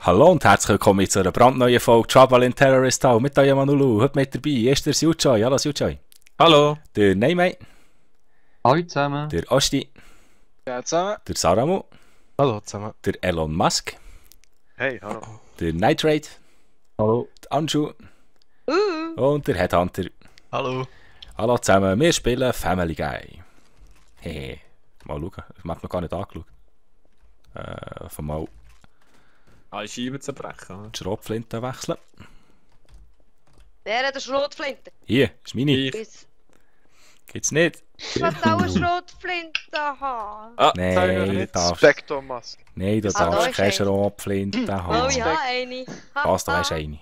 Hallo und herzlich willkommen zu einer brandneuen Folge Trouble in Terrorist Town mit euch Manulu. Heute mit dabei ist der Sujoy. Hallo Sujoy. Hallo. Der Neymay. Hallo zusammen. Der Osti. Ja, zusammen. Der Saramu. Hallo zusammen. Der Elon Musk. Hey, hallo. Der Nightrate. Hallo. Der Anju. Und der Headhunter. Hallo. Hallo zusammen, wir spielen Family Guy. Hehe. Mal schauen, ich habe noch gar nicht angeschaut. Von mal Alle Scheiben zerbrechen. die Schrotflinte wechseln. Wer hat eine Schrotflinte? Hier, ist meine. Ich Gibt's nicht? will auch eine Schrotflinte haben. Nein, du darfst. Spector Musk. Nein, du Ah, da darfst ist keine eine. Schrotflinte Oh haben. ja, eine. Was, da hast du eine.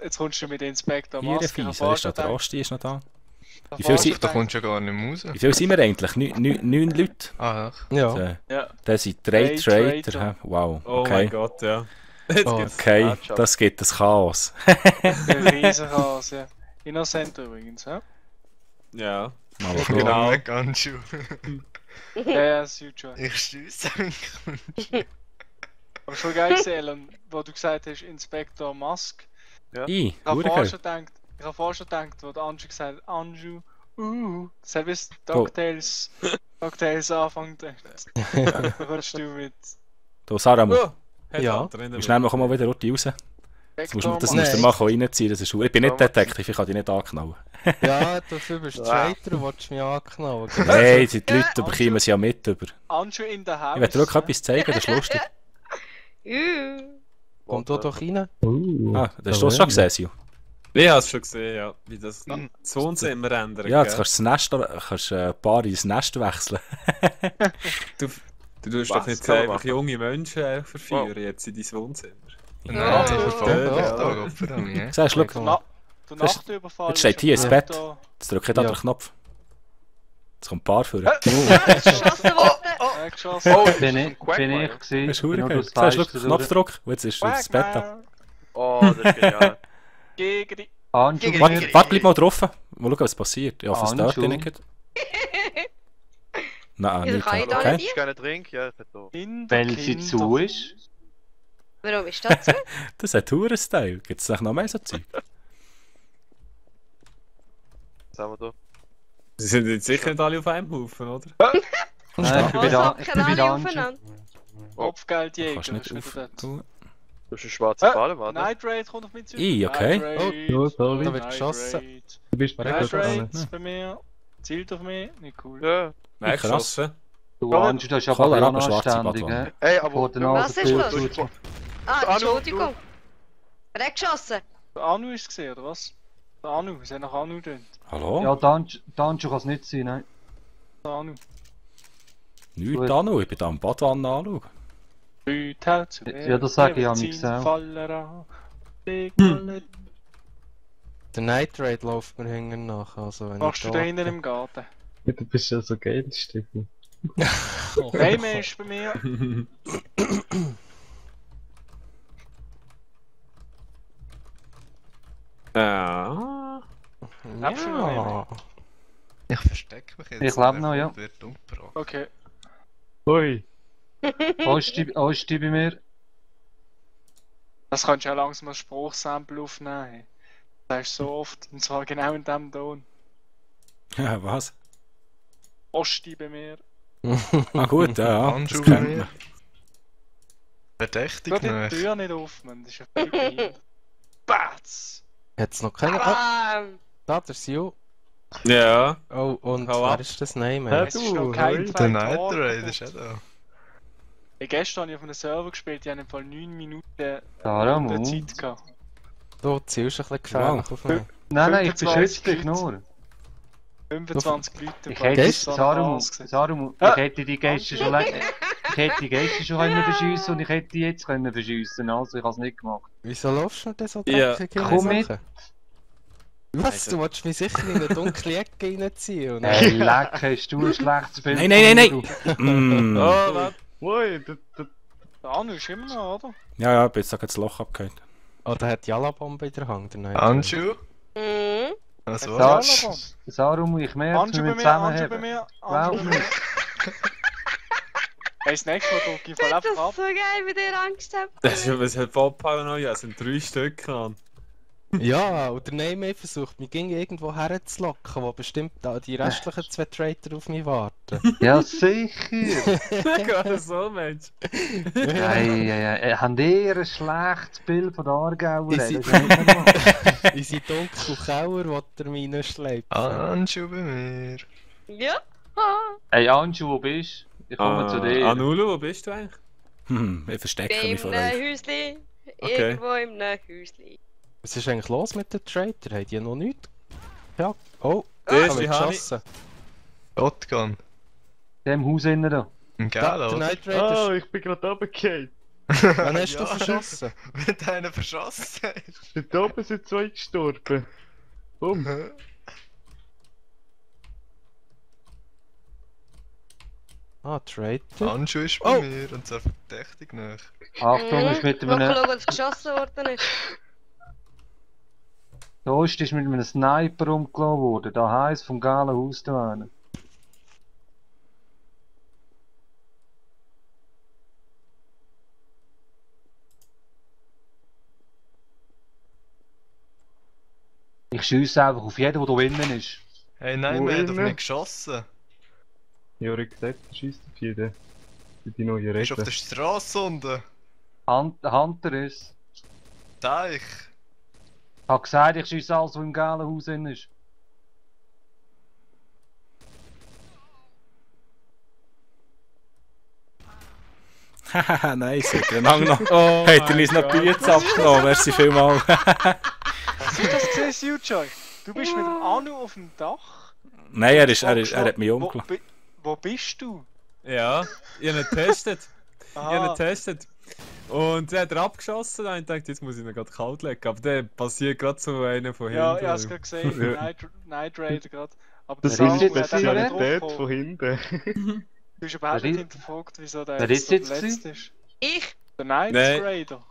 Jetzt kommst du mit Inspektor Hier, Musk. Fies, wer ist noch der Osti ist noch da. Wie viel viel Da kommst du ja gar nicht mehr raus. Wie viel sind wir eigentlich? 9 Leute? Ah, Ja. Ja. Das sind 3 Traitor. Traitor. hä? Wow, Oh okay. mein Gott, ja. Jetzt Oh, geht's. Okay, das gibt ein Chaos. Ein Riesenchaos, ja. Innocent übrigens, ja? Ja. Mal Genau. schauen. Weg, Anschu. Ja, das ist schon. Ich stöße. Aber schon geil gesehen, Elon, wo du gesagt hast, Inspektor Musk. Ich, Ich habe Hure vorher schon gedacht, wo der Anju gesagt hat, Anju, selbst DuckTales anfängt. Da würdest du mit Du, Saramu, Oh, Ja. wie schnell machen wir mal wieder raus? Das musst du Inspektor musst du Musk. mal reinziehen, das ist Ich bin nicht Detektiv, ich kann dich nicht anknallen. Ja, dafür bist du Traitor und willst mich anknallen. Nein, die Leute bekommen es ja mit über. Anju in der Haus. Ich werde dir wirklich etwas zeigen, das ist lustig. Komm da doch rein. Ah, das hast du schon gesehen, Sil? Ich hab's schon gesehen, ja. Wie das Wohnzimmer ändert. Ja, jetzt gell? kannst du das Nest, kannst ein paar ins Nest wechseln. Du tust Was doch nicht kann man einfach machen? junge Menschen verführen jetzt in dein Wohnzimmer. Ja, Ich verstehe Ja. das da, für mich. siehst du, schau, Der Nachtüberfall. jetzt steht ist hier am ins Bett. Auto. jetzt drücke ich da Ja. den Knopf. Jetzt kommt ein paar für. Geschossen worden. Geschossen. Oh, Bin ich gesehen. Das ist verdammt Nur geil. das Siehst du, schau, Fenster Knopfdruck, und jetzt ist das Bett ab. Quackman. Oh, das ist genial. Gegen die. Anju, Warte, bleib mal drauf. Mal schauen, was passiert. Ja, was Anju. stört dich nicht? Nein, Ja, nicht. kann ich da Okay. nicht. Ist kein Trink? Ja, ich bin da. weil sie zu ist. Warum ist das so? Das hat Huren-Style. Gibt es noch mehr so Zeug? Was haben wir da? Sie sind jetzt sicher nicht alle auf einem Haufen, oder? Nein, ich bin wieder Hocken alle Anju. aufeinander. Kopfgeldjäger. Kannst nicht ist wieder dort. auf. Du hast eine schwarze Falle, warte. Nightrate kommt auf mich zu. I, okay. Oh, sorry. Da wird geschossen. Du bist Nightrate bei mir. Zielt auf mich. Nicht cool. Ja. Nein, krass. geschossen. Du Anju, das ist aber Cholera, auch aber schwarze anständig, Badwanne. hä? Hey, Vor aber... der Nase Was ist los? zu- Ah, Entschuldigung. Wer hat geschossen? Der Anu ist gesehen, oder was? Der Anu, wir sind nach Anu drin. Hallo? Ja, der Anju kann es nicht sein, nein. Der Anu. Nichts an, ich bin da am Badwanne anschauen. Leute zu Ja, das sag ich am liebsten auch. Fallera. Der Nightrate läuft mir hinten nach, also wenn Machst du ich da hinten im Garten? Ja, du bist ja so geil, Stefan. Raymond ist bei mir. Ja. Lebst du noch, Raymond? Ich verstecke mich jetzt. Ich lebe noch, ja. und wird umgebracht. Okay. Ui! Osti bei mir. Das kannst du ja langsam als Spruchsample aufnehmen. Das sagst du so oft. Und zwar genau in diesem Ton. Ja, was? Osti bei mir. Ah gut, ja, das Anschu kennt mir. man. Verdächtig Tu die nach. Tür nicht auf, man. Das ist ja völlig behindert. Batz! Hat's noch keine... Ah, Bam! da, der Sio. Ja. Oh, und Hau wer ab. ist das Name? Hä? Es ist noch kein Der Fall Nightrate ist auch da. Gestern habe ich auf einem Server gespielt, die haben im Fall 9 Minuten Saramu. Zeit gehabt. Du zielst ein bisschen gefährlich auf mich. Nein, ich 25 beschütze dich Leute. nur. 25 Leute. im Ich Fall. hätte, Das ist so ein Saramu, Chaos gewesen. Saramu, Ah. ich hätte die Gäste schon ich hätte die Gäste schon können verschiessen und ich hätte die jetzt können verschiessen, also ich habe es nicht gemacht. Wieso laufst du denn so Ja. dreckig in Komm mit. Was? Du willst mich sicher in eine dunkle Ecke reinziehen? Oder? Hey, leck, hast du ein schlechtes Bild? Nein. Mm. Oh, warte. Ui, Der Anu ist immer noch, oder? Ja, jetzt hat das Loch abgehängt. Oh, der hat die Jalla-Bombe in der Hand. Der Neue. Anschu? Mhm. Was Da- war's? Sarum, ich merke, Anju wir bei müssen mir, Anju bei zusammenheben. mir, Glaub Anju bei mir. mir. Das nächste Mal drücke ich voll Das einfach ab. ist so geil, wie der Angst hat. Das ist ja, was hat Bob Paranoia? Es sind 3 Stück an. Ja, und der Name versucht mich irgendwo herzulocken, wo bestimmt da die restlichen 2 Traitor auf mich warten. Ja, sicher! Gerade so, Mensch. Ei, habt ihr ein schlechtes Bild von der Aargauer? Ich ey? sie- Das geht nicht mal. Unsere dunklen Kauer, die der meine schlägt. Anschu bei mir. Ja. Ey, Anju, wo bist du? Ich komme zu dir. Anulu, wo bist du eigentlich? Ich verstecke mich In vor einem euch. Häusli. Okay. Irgendwo in einem Häusli. Was ist eigentlich los mit den Traitor? Haben die noch nichts? Ja. Oh, Der ich ist habe die mich Hani. geschossen. Shotgun. In dem Haus innen da. Ein Da, Gel, der oder? Night Raider. ich bin gerade runtergefallen. Wann hast du Ja. verschossen? Mit einer verschossen hast. Da oben sind 2 gestorben. Bumm. Ah, Traitor. Anschu ist bei Oh. mir und zwar verdächtig nach. Achtung, ist mit Mal einem... schauen, was geschossen worden ist. Der Ost ist mit einem Sniper umgelaufen worden. Da heisst vom geilen Haus da hinten. Ich schiesse einfach auf jeden, der da innen ist. Hey, nein, Wo wir haben auf innen? mich geschossen. Ja, ich gesagt, du schießt auf jeden. Für die neue Er ist auf Regel. der Straße unten. Hunter ist. Teich. Ich hab gesagt, ich schiesse alles, was im geilen Haus innen ist. Haha, nice. Hat er lang noch. Oh Hat er uns noch Bier abgenommen? Merci vielmals. Hast du das gesehen, Sujoy? Du bist mit dem Anu auf dem Dach. Nein, er hat mich Wo, umgelassen. wo bist du? Ja, ich habe ihn getestet. Ich habe ihn Ah, getestet. Und dann hat er abgeschossen und ich dachte, jetzt muss ich ihn gerade kalt legen. Aber dann passiert gerade so einer von hinten. ja, ich hab's gerade gesehen. Ja. Night Raider gerade. Aber Das der ist ist jetzt die hat er nicht Spezialität draufgekommen. von hinten. Du hast überhaupt Wer nicht ist- hinterfragt, wieso der wer ist so jetzt verletzt ist. Ich? Der Night Nein. Raider.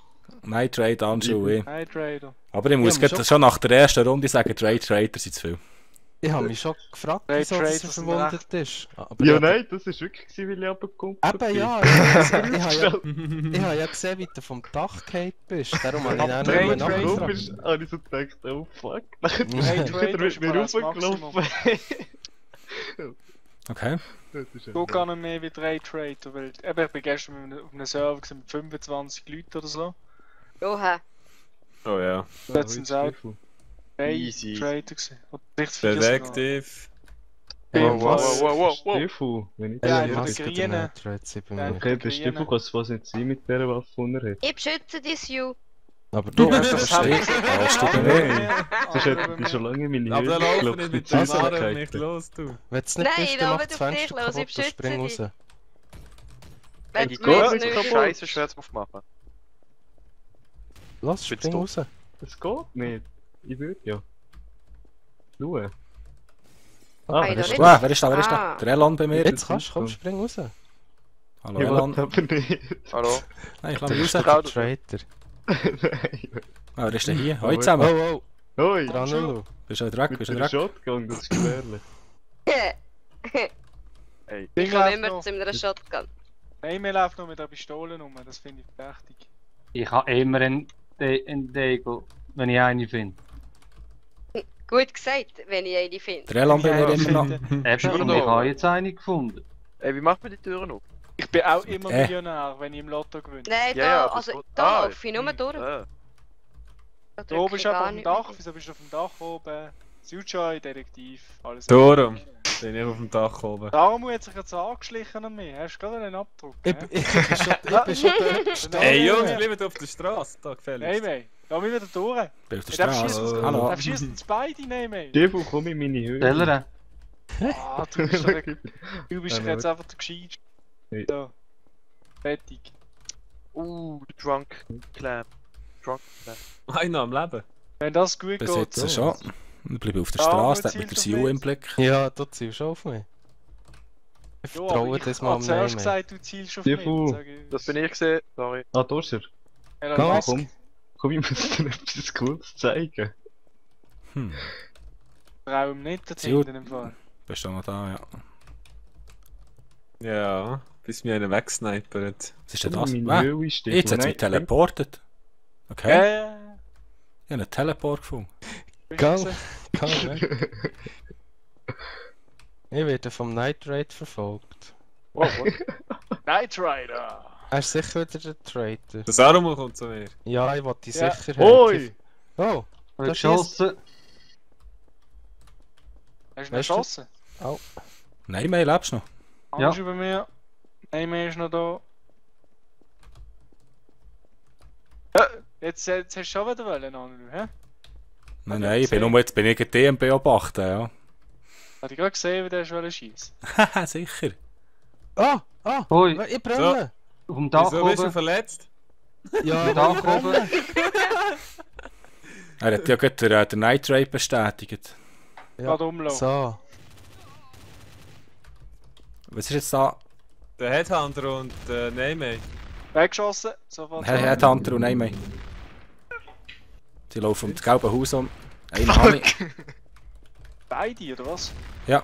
Nein, Trade Anju, ich. Night Raider. Aber ich muss Ja, gerade schon nach der ersten Runde sagen, Trader sind zu viel. Ich habe mich schon gefragt, Trade wieso dass er sind verwundet ist. Aber Ja, ja, nein, das war wirklich, gewesen, weil ich runtergekommen Eben ja, ich habe ja gesehen, wie du vom Dach gefallen bist. Darum habe ich dann Trade nicht mehr Raider. Du nachgefragt. bist, habe ich so gedacht, oh fuck. Nachher Trade ist er Raider mit ist mir mal das raufgelaufen. Okay. Das ist So gar nicht mehr wie 3 Trader, weil eben, ich bin gestern auf einem Server gewesen mit 25 Leuten oder so. Oha. Oh ja. Dort sind es auch 3 Easy. Trader gewesen. Oder vielleicht 4 sogar. Detektiv. Wow, wow, wow, wow. Stiefel, wenn ich Ja, Ja, ja, ich der mache den Grüne. Night Raider sie bei Ja, mir. Okay, der Stiefel kann es fast nicht sein mit dieser Waffe, die er hat. Ich beschütze dich, Ju. Aber du Ja, hast das das hab ich steht. gesehen. Hast du Andere den bei nicht? mir, Sonst andere hätte bei ich mir. schon lange meine Aber der Hüte laufen geklopft nicht mit mit den Haaren Süßigkeiten. nicht los, du. Wenn es Nein, nicht bist, ich dann laufe mach das auf dich Fenster los, ich kaputt und beschütze spring dich. raus. Wenn Die du mich Gurke jetzt ist nicht scheiße schwer zu aufmachen. Los, Spitz spring du. raus. Das geht nicht. Ich würde ja. Schauen. Hey, Wer da ist nicht. da? Wer ist da? Wer ist da? Ah. Der Elon bei mir? Jetzt kannst du, komm, spring raus. Hallo Ich Elon. will aber nicht. Hallo? Nein, ich Der lasse mich ist raus. der Traitor. Nein. Ah, wer ist denn hier? Hoi Oh, zusammen. oh, Hoi, Ranulu. Bist du weg? mit Bist du einer weg? Shotgun, das ist gefährlich. Hey. Ich Ding komme läuft immer noch. zu einer Shotgun. Nein, mir läuft noch mit der Pistole rum, das finde ich verdächtig. Ich habe immer einen Degel, wenn ich eine finde. Gut gesagt, wenn ich eine finde. Der Elon bei mir Ja, immer noch. Eben, Schon und da. ich habe jetzt eine gefunden. Ey, wie macht man die Türen auf? Ich bin auch immer Äh. Millionär, wenn ich im Lotto gewinne. Nein, Ja, da, ja, aber also es geht- da Ah, laufe ich nur durch. Ah. Da Da oben drücke ist ich aber gar auf dem nicht Dach, mehr. wieso bist du auf dem Dach oben? Sujoy, Detektiv, alles. Darum bin ich auf dem Dach oben. Darum hat sich jetzt angeschlichen an mich. Hast du gerade einen Abdruck? Ich hä? bin schon dort gestanden. Ey Jungs, bleibt auf der Straße, da Nein, gefälligst. mei. Lass mich wieder durch. Bin auf der Ja, darf Straße. schießen. Hallo. Darf schießen uns beide nehmen, mei. Stiefel, komm in meine Höhe. Teller? Ah, du bist doch du bist doch Ja, jetzt einfach der Gescheit. Nee. So. Fertig. Drunk Clam. Drunk Clam. Einer am Leben. Wenn das gut Bis geht. jetzt schon. Ich bleibe auf der Ja, Straße, aber der hat mit der zielt doch Siu im nicht. Blick. Ja, du ziehst schon auf mich. Ich Ja, aber vertraue ich das mal habe am zuerst Nehmen. gesagt, du zielst auf Stiefel. mich. Sag ich- Das bin ich gesehen, sorry. Ah, da ist er. Elon Komm, Musk. Komm. Komm, ich muss dir etwas Cooles zeigen. Hm. Trau ihm nicht da Siu- hinten im Fall. Bist du noch da, ja. Ja. bis mir einer wegsnipert. Was ist denn das? Meine Ah, Höhle ist jetzt hat es mich teleportet. Okay, ich Ja. habe einen Teleport gefunden. Gang weg. Ich werde vom Night Raid verfolgt. Knight Rider! Er ist sicher wieder der Traitor. Der Saruman kommt zu mir. Ja, ich will die Ja. Sicherheit. Oi! Oh, Wird das geschossen. Hast du ihn Weißt du- geschossen? Nein, mehr lebst du noch. Ja. Anju bei mir. Neymar ist noch da. Jetzt hast du schon wieder wollen, Anju, hä? Nein, ich bin nur jetzt bin ich gegen DM beobachten, ja. Hat ich gerade gesehen, wie der schon schießt. Haha, sicher. Ah, Ui, ich brenne. auf dem Dach Wieso bist du oben. verletzt? Ja, Auf dem ich Dach brenne. oben. Er hat ja gerade den Night Raid bestätigt. Ja. Gerade umlaufen. So, Was ist jetzt da? Der Headhunter und der Neymar. Weggeschossen, sofort. Headhunter und Neymar. Sie laufen um das gelbe Haus um. Einen habe ich. Beide, oder was? Ja.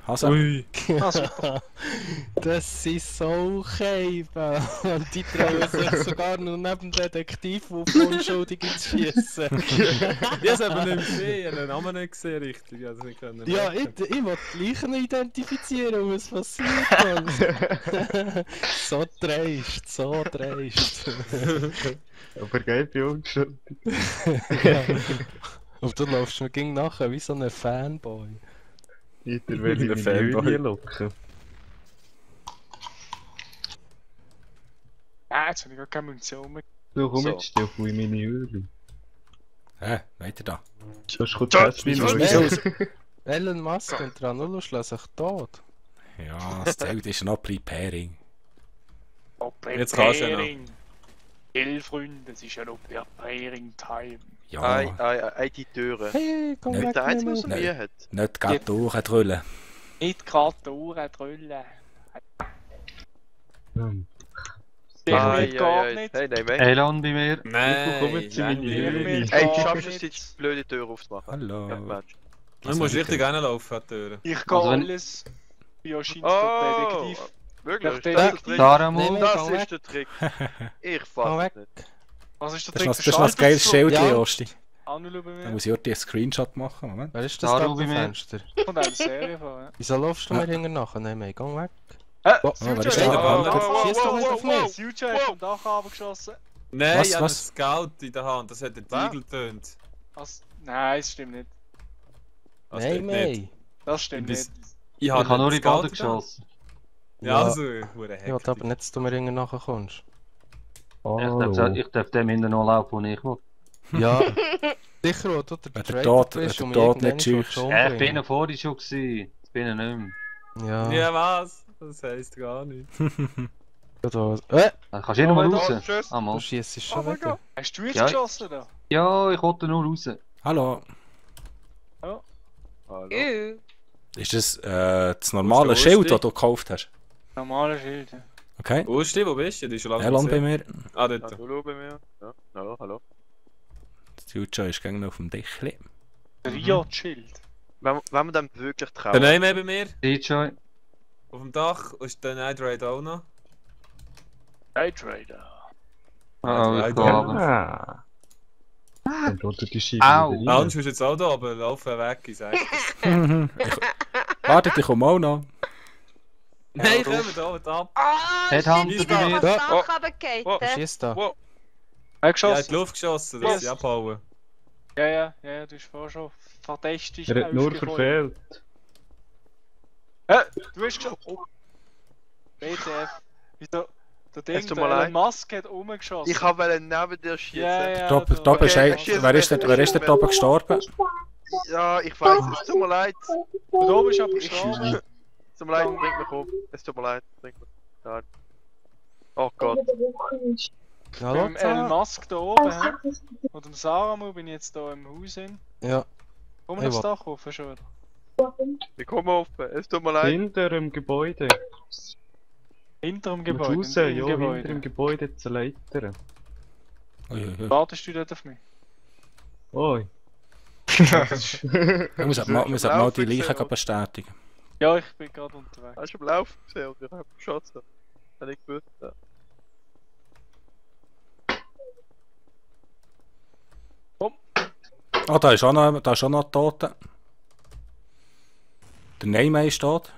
Hase. Ui. Ah, super. das sind so Käben. Und die trauen sich sogar noch neben dem Detektiv auf Unschuldige zu schießen. Ich habe es aber nicht gesehen, ich habe den Namen nicht gesehen richtig. Also nicht können Ja, ich will die Leichen identifizieren, was passiert. Mann. So dreist, so dreist. Aber geil, bin unschuldig. Ja. Und du läufst mir ging nachher wie so ein Fanboy. Jeder will in Der meine Fanboy. Höhle locken. Jetzt habe ich gar keine Munition mehr. Du komm So. jetzt, steh auf in meine Höhle. Weiter da. Sonst kommt das Wieso? wieder. Elon Musk und Ranulus lassen sich tot. Ja, das Zelt ist noch Preparing. Oh, Jetzt kannst du ja noch. Preparing. Gell, Freunde, es ist ja noch Preparing Time. Ja, Die Türen. Hey, komm Nein. weg Der Einzige, mit der mir. mir hat. nicht gerade durchdrüllen. Nicht gerade die Uhren drüllen. Ai, Technik ai, ai. geht nicht. Hey, Neymar. Elan bei mir. Nein, Komm jetzt in meine nein, Höhle. nein. Hey, geht schaffst du es nicht. jetzt, die blöde Tür aufzumachen? Hallo. Ja, Mensch. Du musst richtig reinlaufen an die Türen. Ich gehe Also wenn- alles. Wie anscheinend Oh, der Detektiv. wirklich? Ist Der das der Detektiv. Trick? Daramon. Nein, Das geh weg. ist der Trick. Ich Komm fass weg. es nicht. Was ist der Das Trick? ist noch das geiles Schild, Ja. Josti. Anulu bei Da mir. muss ich heute einen Screenshot machen. Moment. Wer ist das Da, da Ruby, am mir. Fenster? Kommt eine Serie vor, ja. Wieso laufst du mir hinterher nachher? Nein, geh weg. wer ist Future der ist Abhang? vom Dach- Schieß doch nicht auf mich. Future ist vom Dach runtergeschossen. Nein, Was, ich habe einen was? Scout in der Hand, das hat der Was? Tiegel tönt. Nein, das stimmt nicht. Das Nein, stimmt nicht. mei. Das stimmt Bis- nicht. Ich habe nur in die Bade Scout da. geschossen. Ja, also, hure Ich will aber Hektik. nicht, dass du mir hinterher nachher kommst. Ich darf dem hinten noch laufen, wo ich will. Ja. Sicher, wo du der Wenn der Traitor Tod- bist wenn und der mich Tod nicht irgendwann schüchst. schon Ich bin umbringen. noch vorhin schon gewesen. Jetzt bin ich nicht mehr. Ja. Ja, was? Das heisst gar nichts. Du, Dann kannst du nicht mal Oh, raus. tschüss. Ah, du Mann. schießt schon Oh mein wieder. Hast du jetzt Ja. geschossen da? Ja, ich wollte nur raus. Hallo. Hallo. Ist das das normale Wo ist Schild, die? das du gekauft hast? Normale Schild. Ja. Okay. Usti, wo bist du? Die ist schon lange Elan bei gesehen. mir. Ah, dort. Hallo bei mir. Ja, hallo, hallo. Das Future ist gegen auf dem Dächli. Riot-Schild. Wenn wir dann wirklich Der trauen. Neymar bei mir. DJ. Auf dem Dach ist der Night Raid auch noch. Night Raider. Ah, Ja, ich ja. gehe runter. Ah. Dann droht die Scheibe Au. wieder rein. Hans ist jetzt auch da, aber laufen weg, ich sag. Warte, ich komme auch noch. Nein, kommen wir da oben ab. Ah, Headhunter stimmt, bei mir. das Oh. Dach runtergefallen. Oh. Schießt da. Wow. Ja, in Weggeschossen? die Luft geschossen, dass Yes. sie abhauen. Ja, du hast vorher schon verdächtig Er hat nur aufgefallen. verfehlt. Du hast geschossen. Oh. WTF. Wieso? Der Ding, Es tut der mir Elon Musk hat rumgeschossen. Ich wollte neben dir schießen. Ja, Top, da- top ist Okay, ein, schieß wer ist weg, der, wer ist der oben gestorben? Ja, ich weiß, es tut mir leid. Da oben ist aber Ich- gestorben. Es tut mir leid, bring mich um. Es tut mir leid, bring mich um. Nein. Oh Gott. Hallo, Mit dem Elon Zara? Musk da oben, hä? Und dem Saramu bin ich jetzt da im Haus hin. Ja. Komm Ich aufs will- Dach rauf schon. Wir kommen auf. Es tut mir leid. Hinter dem Gebäude. Hinter dem Raus, Gebäude. ja, im hinter dem Gebäude. Gebäude zu leitern. Ui, ui, ui. Wartest du dort auf mich? Oi. Ich muss halt mal die Leichen bestätigen. Ja, ich bin gerade unterwegs. Hast du am Laufen gesehen und ich habe geschossen? Hab ich gewusst. Ja. Ah, da ist auch noch ein Toter. Der Neymar steht.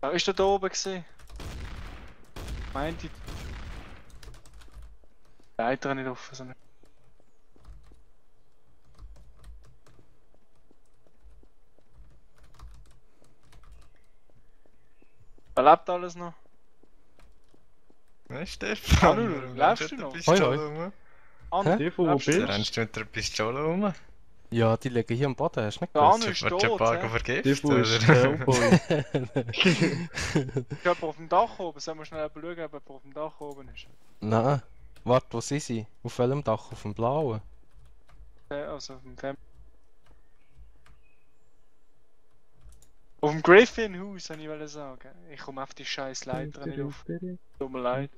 Wer ist da oben gesehen? Meint ich. Leiter nicht offen, sondern. Wer lebt alles noch? Nein, Stefan. Hallo, läufst du noch? Hoi, hoi. Anu, Die, wo lebst du bist? noch? Rennst du mit der Pistole rum? Ja, die liegen hier am Boden, hast du nicht Der gewusst? Anu ist Wird schon ein tot, paar hä? vergiftet, Die, wo ist oder? Cowboy. Ist jemand auf dem Dach oben? Sollen wir schnell schauen, ob jemand auf dem Dach oben ist? Nein. Warte, wo sind sie? Auf welchem Dach? Auf dem blauen? Also auf dem Auf dem Griffin-Haus, wollte ich sagen. Ich komme auf die scheiß Leiter nicht auf. Tut mir leid.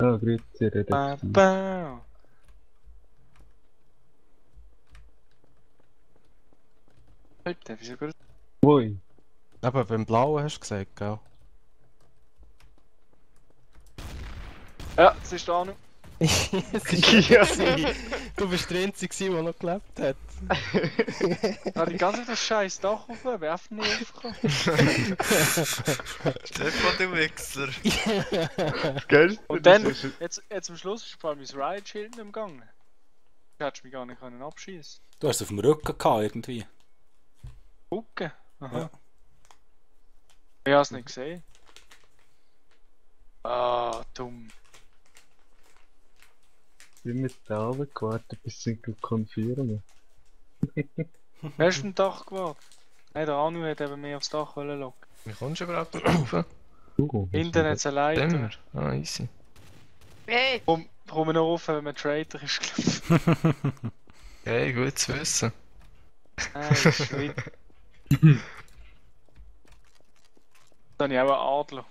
Ah, grüezi, Bau. Alter, wieso gut? Ui. Aber beim blauen hast du gesagt, gell? Ja, es ist da noch. Ja. Du bist der Einzige, der noch gelebt hat. Ja, die ganze Zeit das scheiß Dach auf, wer einfach nicht aufgekommen. Stefan, du Wichser. Gell? Und dann, jetzt am Schluss ist vor allem mein Riot-Schild nicht im Gang. Du hättest mich gar nicht abschießen können. Du hast es auf dem Rücken gehabt, irgendwie. Gucken? Aha. Ja. Ich hab's nicht gesehen. Ah, dumm. Ich bin mit der Albe gewartet, bis sie konfirmieren. Wer ist auf dem Dach gewartet? Nein, der Anu hat eben mehr aufs Dach locken. Wie kommst du überhaupt da rauf? Internet allein. Dämmer. Ah, easy. Hey, Kommen wir noch rauf, wenn man Traitor ist. Okay, gut zu wissen. Nein, das ist schlimm. Dann habe ich auch einen Adler.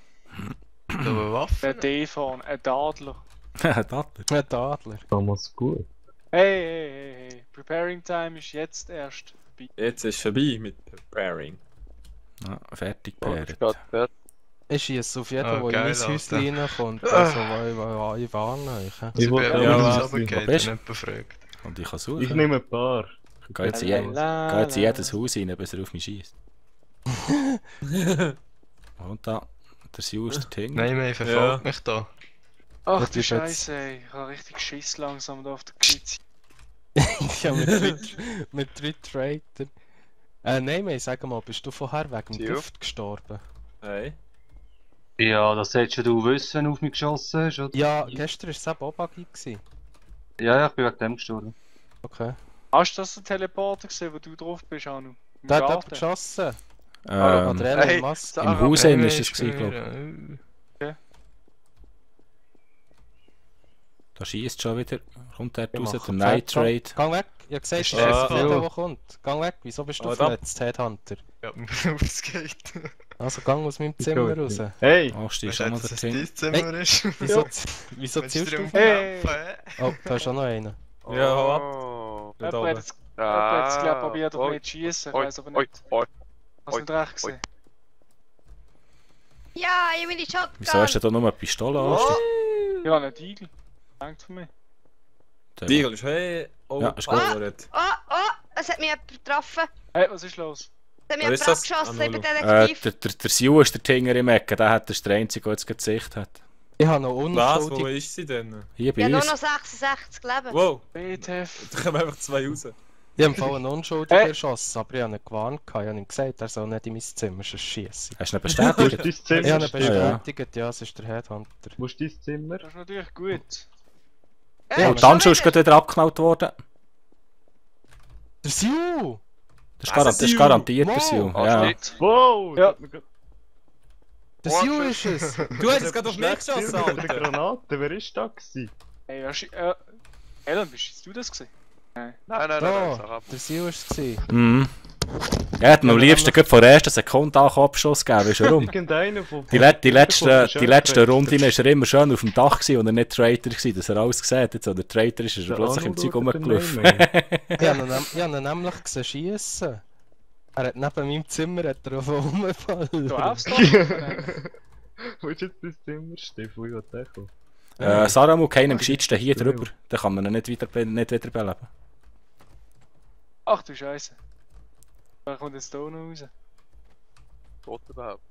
Du eine Waffe? Ein D vorne, ein Adler. Adler. Ja, der Adler. Damals gut. Hey. Preparing Time ist jetzt erst vorbei. Jetzt ist vorbei mit Preparing. Ja, fertig Oh, gepairt. es geht fertig. Ich schieße auf jeden, Ah, der in geil, mein Häuschen Alter. reinkommt. Also, ich warne euch. hä? Ich wollte bin auch auch mal runtergefallen, Wo wenn bist du? jemand fragt. Und ich kann suchen. Ich nehme ein paar. Geh jetzt in jedes Haus rein, bis er auf mich schießt. Und da, der Siu ist der Ting. Nein, mehr verfolgt mich da. Ach Das du ist jetzt- Scheiße, ey. Ich habe richtig Schiss langsam da auf der Kritze. Ja, mit drei Traitern. Nein, sag mal, bist du vorher wegen dem Siu? Gift gestorben? Hey. Ja, das hättest du wissen, wenn du auf mich geschossen hast, oder? Ja, gestern war es eben Obagi. Ja, ich bin wegen dem gestorben. Okay. Hast du das den Teleporter gesehen, wo du drauf bist, Anu? Im Der hat Garten? jemand geschossen. Ähm, Adrella Hey, in Maske. Im Haus innen Nein, ist es ich gewesen, glaube schwöre. ich. Da schießt schon wieder. Kommt der Ich raus, mache der Night Raid. Gang weg. Ich hab gesagt, Ist es ist das jeder, so? der kommt. Gang weg. Wieso bist du Ah, da. verletzt, Headhunter? Ja, mir ausgeht. Also gang aus meinem Zimmer raus. Hey! Ach, Weißt ist du, auch noch dass der es Ting. dein Zimmer ist? Wieso Willst zielst du? darum Hey. kämpfen? Oh, da ist auch noch einer. Ja, hau ab. Oh. Da Jemand oben. hat jetzt, jemand hat jetzt glaub, probiert, auf mich zu schießen. Ich Oi, weiß aber oi, nicht. oi. Hast du nicht recht gesehen? ja, ich will die Shotgun. Wieso hast du da nur eine Pistole anstehen? Ja, einen Igel. Danke für mich. Die Igel ist hey. Oh, Ja, ist gut. Oh, es hat mich jemand getroffen. Hey, was ist los? Es hat mich Wer jemand ist das? abgeschossen, ich bin Anolo. Detektiv. Der Siu ist der Tinger im Ecken, der hat der Einzige, der jetzt Gesicht hat. Ich habe noch Was? Wo unschuldig. ist sie denn? Hier Ich bei habe nur uns. noch 66 Leben. Wow, BTF. da kommen einfach zwei raus. Ich habe im Fall einen Unschuldigen Hey. erschossen, aber ich habe ihn gewarnt. Ich habe ihm gesagt, er soll nicht in mein Zimmer schießen. Hast du ihn Wo ist bestätigt? dein Ich Zimmer? habe ihn Stefan? bestätigt, ja, es ist der Headhunter. Wo ist dein Zimmer? Das ist natürlich gut. Ja, Und dann ist gerade wieder abgeknallt worden. Der Siu! Das ist garantiert der Siu. Ja. Shit. Wow! Ja. Der Siu ist es! Du hast jetzt gerade auf mich geschossen, Mit der Alter. Granate, wer ist da gewesen? Hey, Ellen, bist du das gesehen? Nein, nein, Da, sag ab. der Siu ist es. gewesen. Mhm. Er hat mir am liebsten gerade von der ersten Sekunde an Abschuss gegeben, weißt du warum? Irgendeiner von... Die letzten Runden war er immer schön auf dem Dach gewesen und er nicht Traitor gewesen, dass er alles gesehen hat. Wenn er Traitor ist, ist er plötzlich im Zeug rumgelaufen. Ich habe ihn nämlich gesehen schiessen. Er hat neben meinem Zimmer rumgefallen. Du darfst doch. Wo ist jetzt das Zimmer, Stefan? Ich will den kommen. Saramu, keinen am gescheitsten hier drüber. Dann kann man ihn nicht wiederbeleben. Ach du Scheiße. Wer kommt jetzt hier noch raus? Tot überhaupt.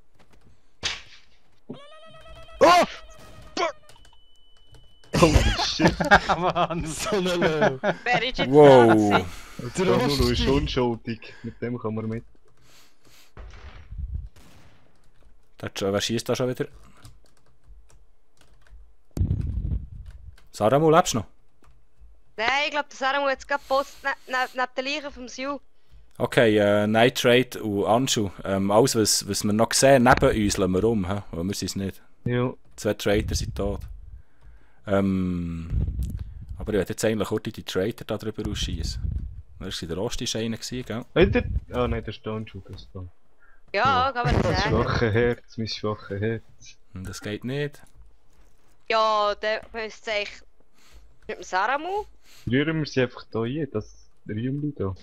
Holy shit. Mann. So eine Löwe. Wer ist jetzt Wow. Der Ronaldo ist unschuldig. Mit dem kann man mit. Wer schießt da schon wieder? Saramu, lebst du noch? Nein, ich glaube, der Sarah muss jetzt gerade Post neben der Leiche vom Siu. Okay, Nitrate und Anschu. Alles, was wir noch sehen, neben uns lassen wir rum, he? Weil wir sind es nicht. Ja. 2 Traitor sind tot. Aber ich werde jetzt eigentlich kurz die Traitor da drüber ausschießen. Das war der Osti einer, gell? Ah nein, der Standschuh ist da. Ja, kann man das sagen. Schwache Herz, mein schwache Herz. Das geht nicht. Ja, dann müsste ich mit dem Saramu. Rühren wir sie einfach da rein, das Rümmli da.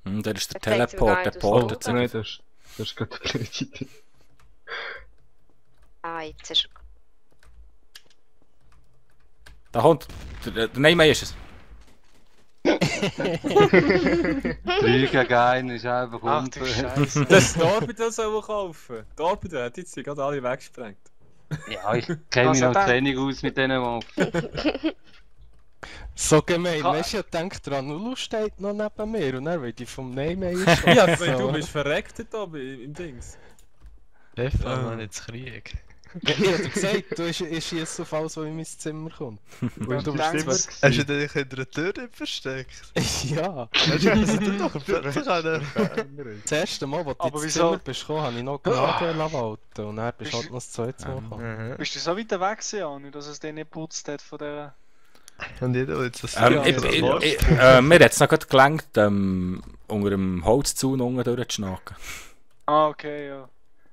Der ist der Das zeigt sie mir gar Teleport, der nicht portet Oh, nein, sich. das ist gerade eine blöde Idee. Ah, jetzt ist Da kommt. Der Neymar ist es. 3 gegen 1 ist einfach Ach du unfair. Scheiße. Das Torpedo soll man kaufen. Torpedo hat jetzt gerade alle weggesprengt. Ja, ich kenne mich noch zu wenig aus mit diesen Waffen. So gemein, weißt du, ich denke dran, Nulu steht noch neben mir und er will die vom Neymar Ja, du bist verreckt da im Dings. Stefan, Mann, jetzt Krieg. Ich hab gesagt, du schießt auf alles, was in mein Zimmer kommt. Und du denkst, bist Hast du dich hinter der Tür nicht versteckt? Ja, Hast du doch bitte können? das erste Mal, als du Aber ins wieso? Zimmer bist gekommen, habe ich noch Gnade walten und dann bist du halt noch das zweite Mal gekommen. Bist du so weit weg gewesen, Anu, dass es den nicht geputzt hat von der... Und jeder jetzt das Mir hat es noch gerade gelangt, unter dem Holzzaun unten durchzuschnacken. Ah, okay, ja.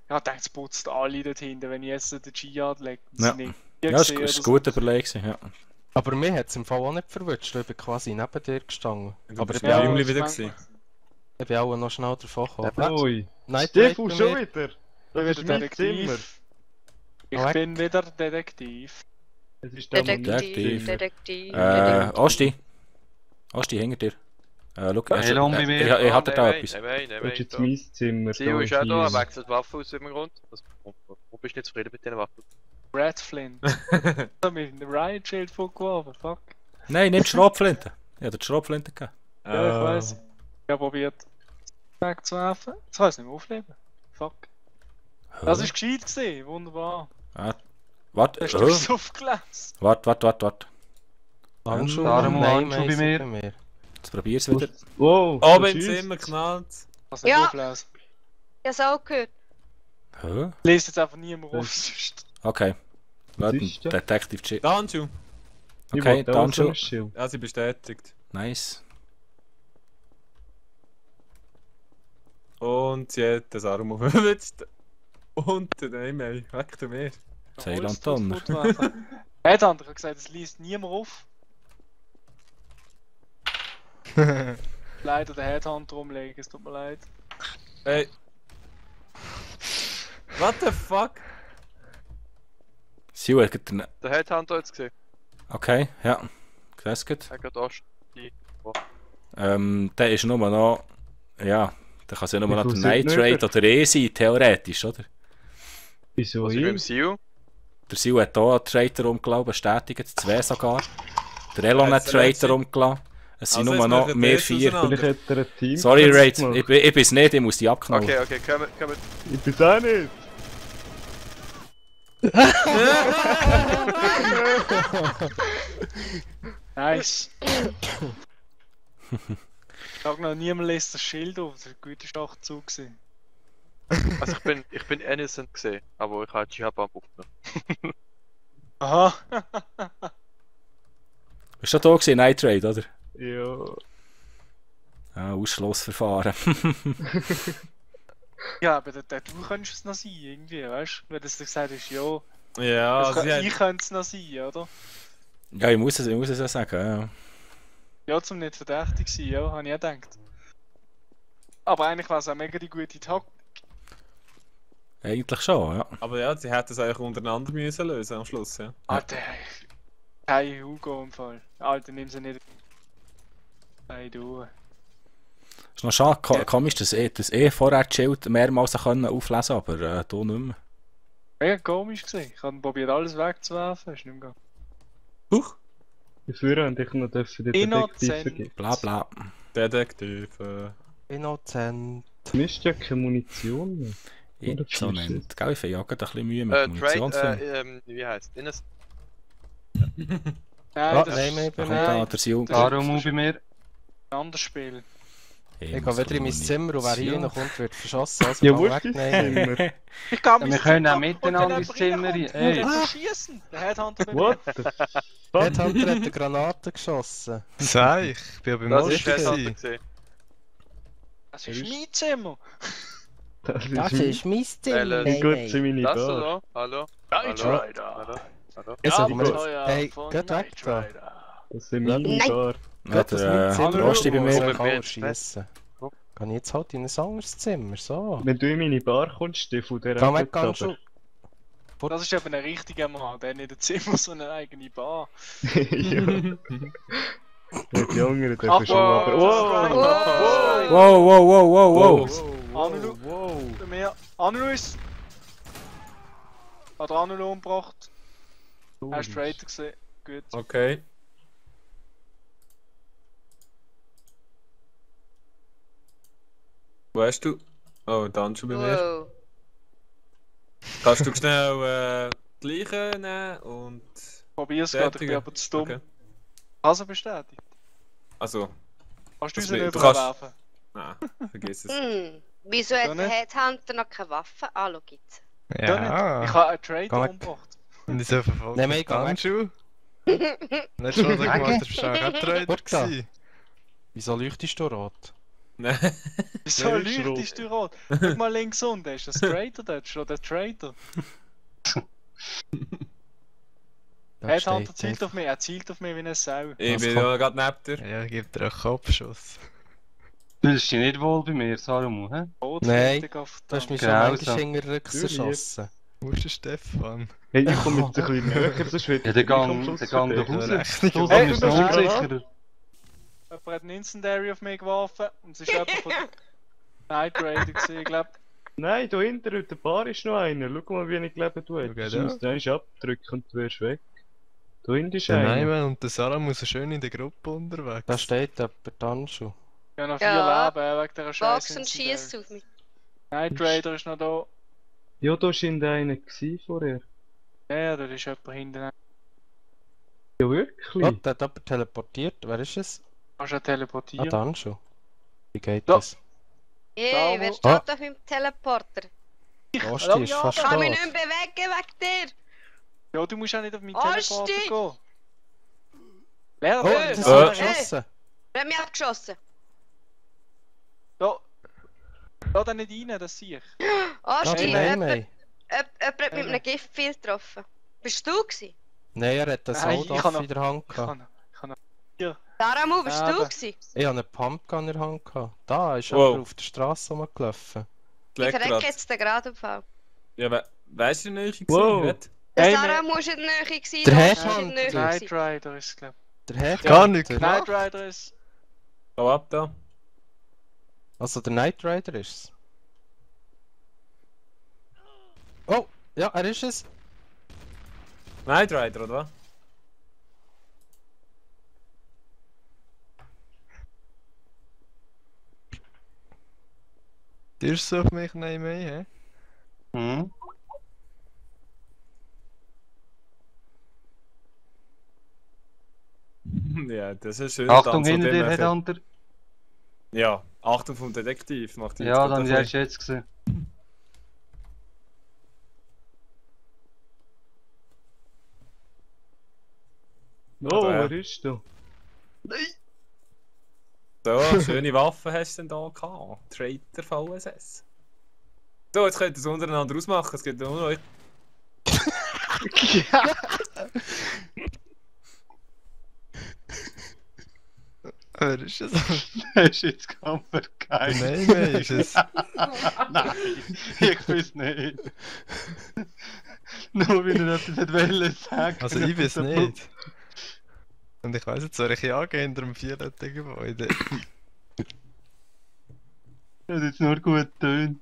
Ja, ich denke, es putzt alle dort hinten, wenn ich jetzt den G-Yard lege. Ja. Ja, das ist gut überlegt, ja. Aber mir hat es im Fall auch nicht verwünscht, ich bin quasi neben dir gestanden. Aber ich bin, Ja, auch, Jüngli wieder gewesen. ich bin auch noch schnell davon gekommen. Ui. Nein, Stefan, schon mir. wieder? Ich Das bin ist mein Zimmer. Detektiv. Ich Weg. bin wieder Detektiv. Es ist der Moment. Detektiv. Osti. Osti, hinter dir. Schau, Elon bei mir. ich hatte da etwas. Das ist jetzt mein Zimmer. Sio ist auch da, er hier. wechselt Waffe aus im Grund. Wo bist du nicht zufrieden mit diesen Waffen? Red Flint. Ich hab mir ein Riot Shield vorgeworfen, fuck. Nein, nimm die Schrotflinte. Ich habe dir die Schrotflinte gegeben. Ja, ich weiss. Ich hab probiert wegzuwerfen. Jetzt kann ich es nicht mehr aufleben. Fuck. Das war gescheit gewesen, wunderbar. Warte, Hast du das aufgelesen? warte. Handschuhe, Darum Neymar Handschuhe bei ist mir. Jetzt probier's wieder. Wow, Oben das im ist- Zimmer knallt. Kannst du nicht Ja. auflesen. Ich hab's auch gehört. Hä? Lies jetzt einfach niemand auf, sonst. Okay. Warte, ist das? Detective Chip. Danju. Ich Okay, wollte auch so Danju. ein Schild. Ja, sie bestätigt. Nice. Und sie hat das Arm aufgewünscht. Und der Neymar, weg du mir. Zeiland Donner. Headhunter hat gesagt, es liest niemand auf. Leider den Headhunter umlegen, es tut mir leid. Ey. What the fuck? Siu hat gerade... Der Headhunter jetzt gesehen. Okay, ja. Grüß Gott. Er geht Ost. Der ist nur noch... Ja, der kann es ja nur Wie noch der viel sind Nitrate oder E sein, theoretisch, oder? Wieso Was ist mit dem ich? Sio? Der Siu hat hier einen Traitor umgelassen, bestätigt, 2 sogar. Der Elon hat einen Traitor umgelassen. Es sind nur noch mehr 4. Vielleicht hat er ein Team. Sorry, Raid, gemacht. ich bin's nicht, ich muss die abknallen. Okay, kommen. Ich bin's auch nicht. Nice. Ich sag noch, niemand lässt das Schild auf, das war ein guter Schachzug gewesen. Also ich bin innocent gesehen, aber ich habe Jihad-Bomb aufgenommen. Aha. Bist du da gewesen, Nitrate, oder? Ja. Ja, Schlussverfahren. Ja, aber du könntest es noch sein, irgendwie, weißt du? Wenn du gesagt hast, ja, Ja, also ich könnte es noch sein, oder? Ja, ich muss es ja sagen, ja. Ja, zum nicht verdächtig sein, ja, habe ich auch gedacht. Aber eigentlich war es auch mega die gute Taktik. Eigentlich schon, ja. Aber ja, sie hätten es eigentlich untereinander müssen lösen am Schluss, ja. Alter, kein Hugo im Fall. Alter, nimm sie nicht. Nein, du. Ist noch schade, komisch, dass vorher das Schild mehrmals auflesen konnte, aber hier nicht mehr. Mega komisch gesehen. Ich habe probiert alles wegzuwerfen, ist nicht mehr gegangen. Huch! Die Führer haben dich noch dürfen den Innocent. Detektiv vergeben. Bla bla. Detektiv. Innocent. Du misst ja keine Munition mehr. Innocent. Gell, ich finde ja gerade ein bisschen Mühe mit Munition zu finden. Wie heißt Innes? Nein, Ah, das nein, ist Da kommt da der Sil. Darum bei mir. ein anderes Spiel. Ich gehe wieder in mein Zimmer und wer hier reinkommt, wird verschossen. Also Ja, mal wo weg, ist nein. Zimmer? Ich kann Ja, wir können auch miteinander ins Zimmer rein. Ey. schießen! Der Headhunter bei What mir. the Der fuck? Headhunter hat eine Granate geschossen. Sag ich bin ja beim Das Most ist Headhunter gewesen. gesehen. Das ist mein Zimmer! Das Das ist mein Zimmer. Alice. Gut zu meine Das Bar. oder? Hallo? Night Hallo? Rider! Hallo? Hallo? Also, Abenteuer hey, von geht weg Knight da. Rider. Das sind meine Nein. Bar. Ja, der Rosti bei mir. Kann schiessen. Kann ich jetzt halt in ein anderes Zimmer, so. Wenn du in meine Bar kommst, Stefan, der Komm weg, rennt ganz aber. schon. Das ist eben ein richtiger Mann, der hat nicht ein Zimmer, sondern eine eigene Bar. Ja. Die Jüngeren Ach, dürfen schon aber... wow. Wow, wow, wow, wow, wow. Anulu, bei mir. Anulu ist. Hat Anulu umgebracht. Er ist Traitor gesehen. Gut. Okay. Wo hast du? Oh, dann schon bei mir. Wow. Kannst du schnell die Leiche nehmen und... Probier's gerade, ich bin Bestätigen. aber zu dumm. Okay. Hast du bestätigt? Also, Kannst du Das uns nicht du kannst- überwerfen? nein, vergiss es. Wieso Ja, hat der nicht? Headhunter noch keine Waffe? Ah, schau jetzt. Ja, nicht. Ich habe einen Traitor Komm weg. umgebracht. Und ich so verfolgt. Nein, mega weg. Handschuhe. Letztes Mal, was ich gemacht habe, bist du auch Trader Gut da. gewesen. Wieso leuchtest du rot? Nein. Wieso Der ist leuchtest du rot? Schau mal links unten, ist das Traitor dort? Steht der Traitor? Da Headhunter steht zielt auf mich, er zielt auf mich wie eine Sau. Ich Was bin kommt? ja gerade neben dir. Ja, ich gebe dir einen Kopfschuss. Du bist dich nicht wohl bei mir, Sarumu, hä? Todfertig auf Du hast mich Genau schon manchmal so. hinter Rücks Du lieb. erschossen. Wo ist der Stefan? Hey, ich komme jetzt ein bisschen näher, sonst wird Ja, der Gang doch raus. Rechnung So Hey, sind du wir bist unsicherer. Jemand hat einen Incendiary auf mich geworfen und es ist jemand von Night Raider gewesen, ich glaube. Nein, da hinten in der Bar ist noch einer. Schau mal, wie ich gelebt habe. Schau Du da. musst den abdrücken und du wirst weg. Da hinten ist Der einer. Neiman und der Sarah muss schön in der Gruppe unterwegs. Da steht jemand dann schon. Ich habe noch 4 Ja. Leben wegen dieser Scheiße. Box und schießt auf mich. Night Raider ist noch da. Ja, da war einer gewesen vorher. Ja, da ist jemand hinten. Ja, Oh, wirklich? da hat jemand teleportiert. Wer ist es? Kannst du auch Ah, teleportieren? dann schon. Wie geht Da. das? Hey, wer Ah. steht auf meinem Teleporter? Rosti ist fast Ich kann mich tot. nicht mehr bewegen wegen dir. Ja, du musst auch nicht auf meinen Asti! Teleporter gehen. Wer Oh, denn? das Da, hat geschossen. Wer hat mich abgeschossen? da dann nicht rein, das sehe ich. Ah, Asti, der jemand Neymar. hat mit einem Giftpfeil getroffen. Bist du gewesen? Nein, er hat einen Nein, ich Soldaf kann noch- in der Hand Ich gehabt. kann noch. Daramu, bist Ja, du aber- gewesen? Ich habe einen Pumpgun in der Hand gehabt. Da ist Wow. jemand auf der Straße rumgelaufen. Ich Hm. verrecke jetzt den gerade im Fall. Ja, weißt du nicht, Wow. gewesen? Der Hey, Sarah wir- muss in der Nähe gewesen, Der da ist Headhunter. in der Nähe Night gewesen. Rider ist es, glaube Der Headhunter. Gar nicht ich. gemacht. Night Rider ist. Hau ab da. Also der Knight Rider ist es. Oh, ja, er ist es. Night Rider, oder was? Dirst du auf mich Neiman, hä? Hm? Ja, das ist schön. Achtung Tanz, hinter und dir, dann- Headhunter. Ja, Achtung vom Detektiv macht jetzt Ja, gerade dann ein hast du jetzt gesehen. Oh, Aber, wer ist da? So, schöne Waffen hast du denn da gehabt. Traitor VSS. So, jetzt könnt ihr es untereinander ausmachen. Es gibt nur noch euch. Wer ist das? Das ist jetzt Kamper geil. Nein, nein, ist es. Nein, ich weiß nicht. Nur weil er etwas hat wollen sagen. Also ich weiß nicht. Und ich weiss jetzt, soll ich ja gehen hinter dem vierten Gebäude? Das hat jetzt nur gut getönt.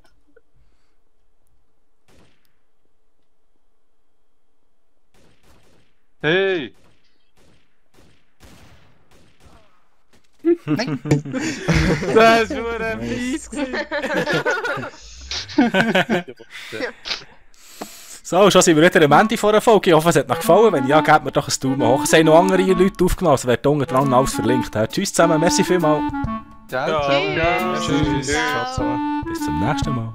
Hey! Das war nur ein Fies. So, schon sind wir wieder am Ende von der Folge. Ich hoffe, es hat euch gefallen. Wenn ja, gebt mir doch ein Daumen hoch. Es haben noch andere Leute aufgenommen, es wird unten dran alles verlinkt. Tschüss zusammen, merci vielmals. Ciao, ciao. Tschüss. Ciao. Ciao zusammen. Bis zum nächsten Mal.